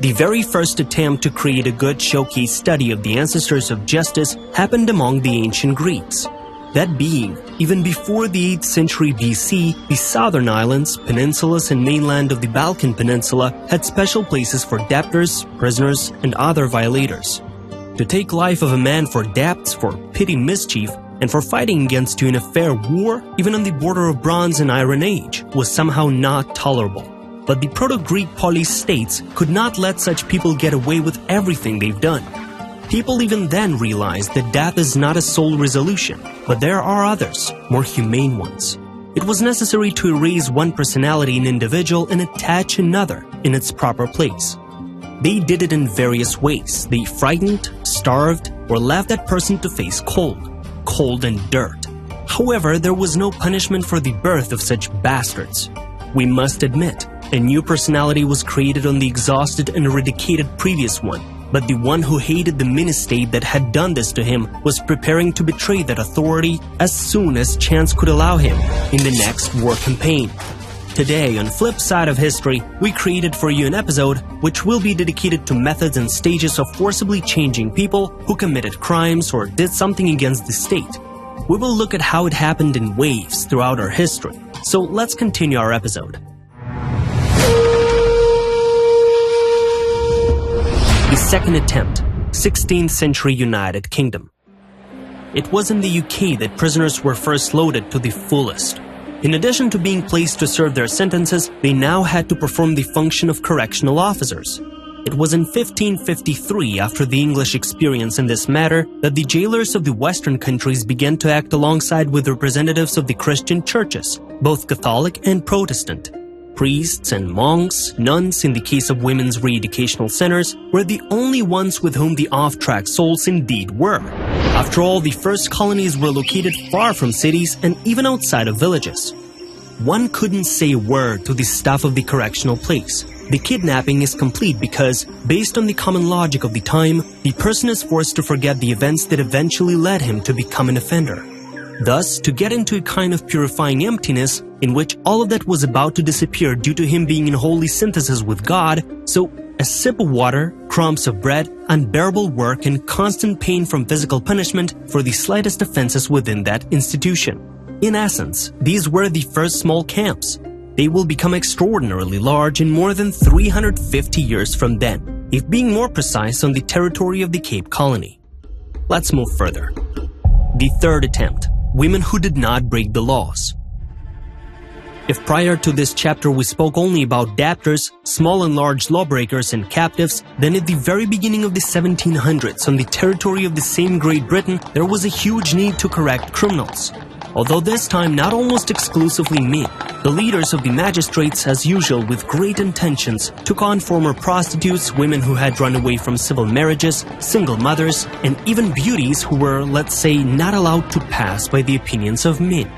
The very first attempt to create a good showcase study of the ancestors of justice happened among the ancient Greeks. That being, even before the 8th century BC, the southern islands, peninsulas and mainland of the Balkan Peninsula had special places for debtors, prisoners, and other violators. To take life of a man for debts, for petty mischief, and for fighting against you in a fair war, even on the border of Bronze and Iron Age, was somehow not tolerable. But the Proto-Greek polis states could not let such people get away with everything they've done. People even then realized that death is not a sole resolution, but there are others, more humane ones. It was necessary to erase one personality in an individual and attach another in its proper place. They did it in various ways. They frightened, starved, or left that person to face cold and dirt. However, there was no punishment for the birth of such bastards. We must admit, a new personality was created on the exhausted and eradicated previous one, but the one who hated the mini-state that had done this to him was preparing to betray that authority as soon as chance could allow him in the next war campaign. Today, on Flip Side of History, we created for you an episode which will be dedicated to methods and stages of forcibly changing people who committed crimes or did something against the state. We will look at how it happened in waves throughout our history. So let's continue our episode. The second attempt, 16th century United Kingdom. It was in the UK that prisoners were first loaded to the fullest. In addition to being placed to serve their sentences, they now had to perform the function of correctional officers. It was in 1553, after the English experience in this matter, that the jailers of the Western countries began to act alongside with representatives of the Christian churches, both Catholic and Protestant. Priests and monks, nuns in the case of women's re-educational centers, were the only ones with whom the off-track souls indeed were. After all, the first colonies were located far from cities and even outside of villages. One couldn't say a word to the staff of the correctional place. The kidnapping is complete because, based on the common logic of the time, the person is forced to forget the events that eventually led him to become an offender. Thus, to get into a kind of purifying emptiness in which all of that was about to disappear due to him being in holy synthesis with God, so a sip of water, crumbs of bread, unbearable work, and constant pain from physical punishment for the slightest offenses within that institution. In essence, these were the first small camps. They will become extraordinarily large in more than 350 years from then, if being more precise, on the territory of the Cape Colony. Let's move further. The third attempt. Women who did not break the laws. If prior to this chapter we spoke only about debtors, small and large lawbreakers and captives, then at the very beginning of the 1700s on the territory of the same Great Britain there was a huge need to correct criminals. Although this time not almost exclusively men, the leaders of the magistrates, as usual with great intentions, took on former prostitutes, women who had run away from civil marriages, single mothers, and even beauties who were, let's say, not allowed to pass by the opinions of men.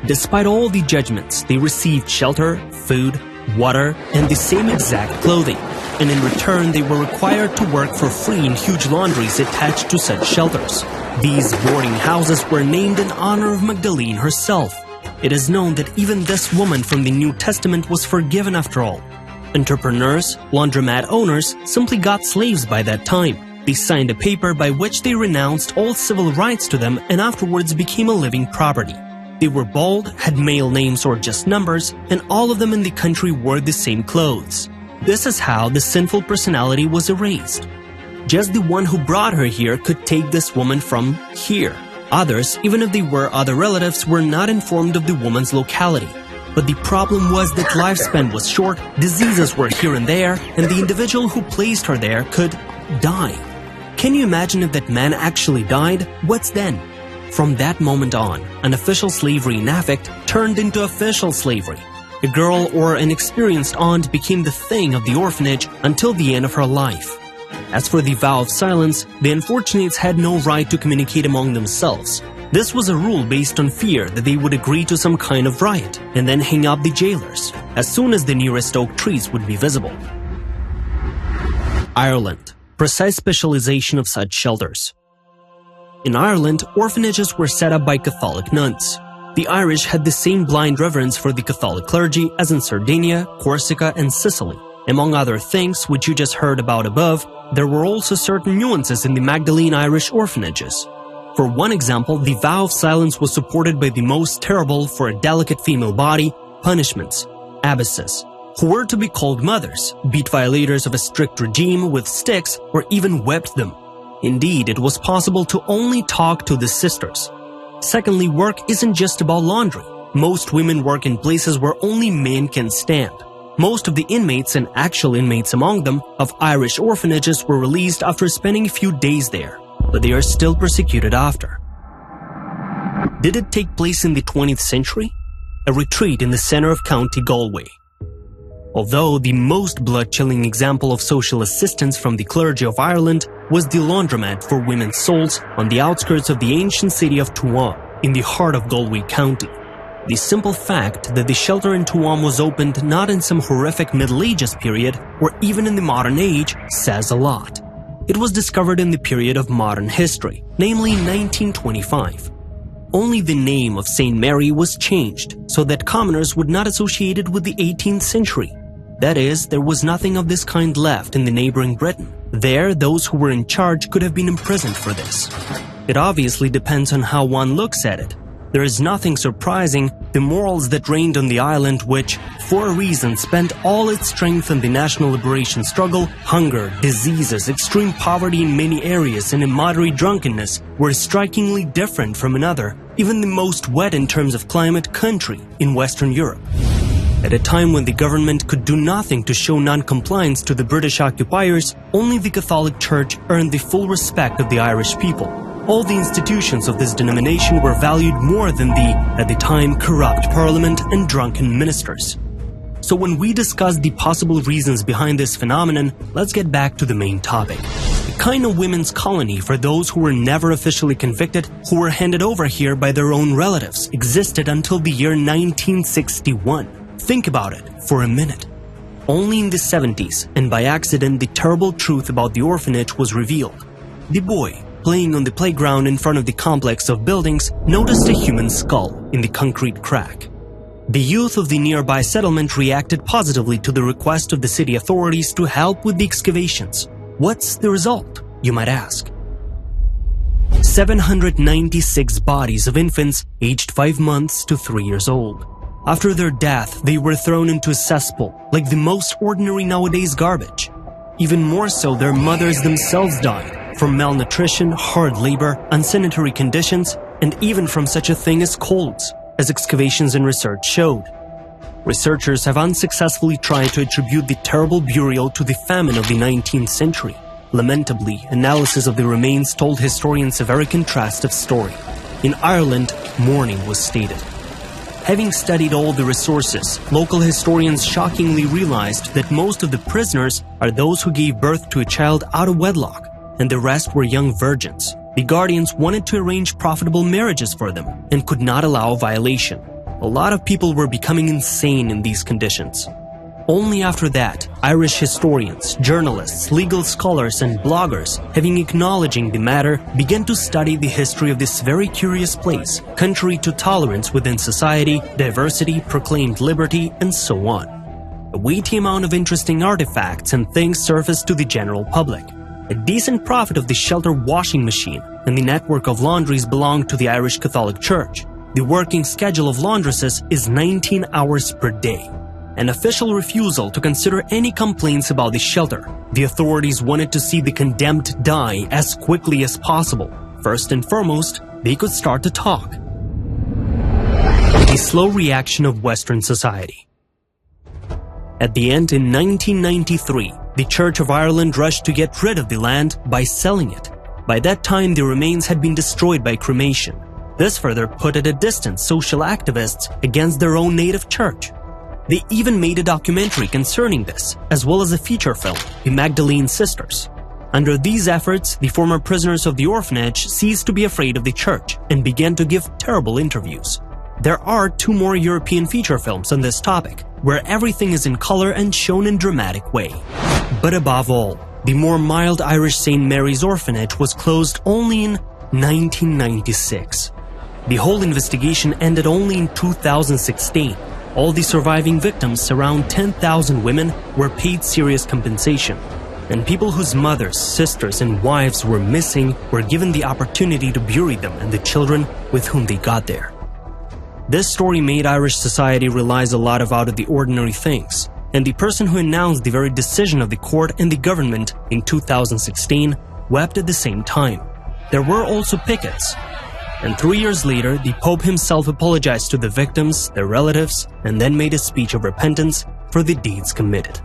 Despite all the judgments, they received shelter, food, water, and the same exact clothing, and in return they were required to work for free in huge laundries attached to such shelters. These boarding houses were named in honor of Magdelene herself. It is known that even this woman from the New Testament was forgiven after all. Entrepreneurs, laundromat owners, simply got slaves by that time. They signed a paper by which they renounced all civil rights to them and afterwards became a living property. They were bald, had male names or just numbers, and all of them in the country wore the same clothes. This is how the sinful personality was erased. Just the one who brought her here could take this woman from here. Others, even if they were other relatives, were not informed of the woman's locality. But the problem was that lifespan was short, diseases were here and there, and the individual who placed her there could die. Can you imagine if that man actually died? What's then? From that moment on, unofficial slavery in affect turned into official slavery. A girl or an experienced aunt became the thing of the orphanage until the end of her life. As for the vow of silence, the unfortunates had no right to communicate among themselves. This was a rule based on fear that they would agree to some kind of riot and then hang up the jailers as soon as the nearest oak trees would be visible. Ireland. Precise specialization of such shelters. In Ireland, orphanages were set up by Catholic nuns. The Irish had the same blind reverence for the Catholic clergy as in Sardinia, Corsica, and Sicily. Among other things, which you just heard about above, there were also certain nuances in the Magdelene Irish orphanages. For one example, the vow of silence was supported by the most terrible for a delicate female body punishments, abbesses, who were to be called mothers, beat violators of a strict regime with sticks, or even whipped them. Indeed, it was possible to only talk to the sisters. Secondly, work isn't just about laundry. Most women work in places where only men can stand. Most of the inmates, and actual inmates among them, of Irish orphanages were released after spending a few days there, but they are still persecuted after. Did it take place in the 20th century? A retreat in the center of County Galway. Although the most blood-chilling example of social assistance from the clergy of Ireland was the laundromat for women's souls on the outskirts of the ancient city of Tuam, in the heart of Galway County. The simple fact that the shelter in Tuam was opened not in some horrific Middle Ages period or even in the modern age says a lot. It was discovered in the period of modern history, namely 1925. Only the name of St. Mary was changed so that commoners would not associate it with the 18th century. That is, there was nothing of this kind left in the neighboring Britain. There, those who were in charge could have been imprisoned for this. It obviously depends on how one looks at it. There is nothing surprising, the morals that reigned on the island which, for a reason, spent all its strength in the national liberation struggle, hunger, diseases, extreme poverty in many areas and immoderate drunkenness were strikingly different from another, even the most wet in terms of climate country in Western Europe. At a time when the government could do nothing to show non-compliance to the British occupiers, only the Catholic Church earned the full respect of the Irish people. All the institutions of this denomination were valued more than the, at the time, corrupt parliament and drunken ministers. So when we discuss the possible reasons behind this phenomenon, let's get back to the main topic. A kind of women's colony for those who were never officially convicted, who were handed over here by their own relatives, existed until the year 1961. Think about it for a minute. Only in the 70s, and by accident, the terrible truth about the orphanage was revealed. The boy, playing on the playground in front of the complex of buildings, noticed a human skull in the concrete crack. The youth of the nearby settlement reacted positively to the request of the city authorities to help with the excavations. What's the result, you might ask? 796 bodies of infants aged 5 months to 3 years old. After their death, they were thrown into a cesspool, like the most ordinary nowadays garbage. Even more so, their mothers themselves died, from malnutrition, hard labor, unsanitary conditions, and even from such a thing as colds, as excavations and research showed. Researchers have unsuccessfully tried to attribute the terrible burial to the famine of the 19th century. Lamentably, analysis of the remains told historians a very contrastive story. In Ireland, mourning was stated. Having studied all the resources, local historians shockingly realized that most of the prisoners are those who gave birth to a child out of wedlock, and the rest were young virgins. The guardians wanted to arrange profitable marriages for them and could not allow violation. A lot of people were becoming insane in these conditions. Only after that, Irish historians, journalists, legal scholars and bloggers, having acknowledging the matter, began to study the history of this very curious place, contrary to tolerance within society, diversity, proclaimed liberty, and so on. A weighty amount of interesting artifacts and things surfaced to the general public. A decent profit of the shelter washing machine and the network of laundries belonged to the Irish Catholic Church. The working schedule of laundresses is 19 hours per day. An official refusal to consider any complaints about the shelter. The authorities wanted to see the condemned die as quickly as possible. First and foremost, they could start to talk. The slow reaction of Western society. At the end in 1993, the Church of Ireland rushed to get rid of the land by selling it. By that time, the remains had been destroyed by cremation. This further put at a distance social activists against their own native church. They even made a documentary concerning this, as well as a feature film, The Magdelene Sisters. Under these efforts, the former prisoners of the orphanage ceased to be afraid of the church and began to give terrible interviews. There are 2 more European feature films on this topic, where everything is in color and shown in dramatic way. But above all, the more mild Irish St. Mary's orphanage was closed only in 1996. The whole investigation ended only in 2016. All the surviving victims, around 10,000 women, were paid serious compensation, and people whose mothers, sisters, and wives were missing were given the opportunity to bury them and the children with whom they got there. This story made Irish society realize a lot of out-of-the-ordinary things, and the person who announced the very decision of the court and the government in 2016 wept at the same time. There were also pickets. And 3 years later, the Pope himself apologized to the victims, their relatives, and then made a speech of repentance for the deeds committed.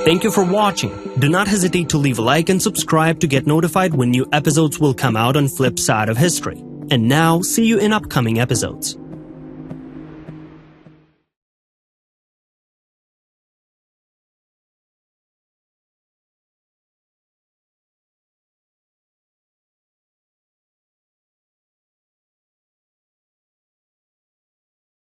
Thank you for watching. Do not hesitate to leave a like and subscribe to get notified when new episodes will come out on Flip Side of History. And now, see you in upcoming episodes.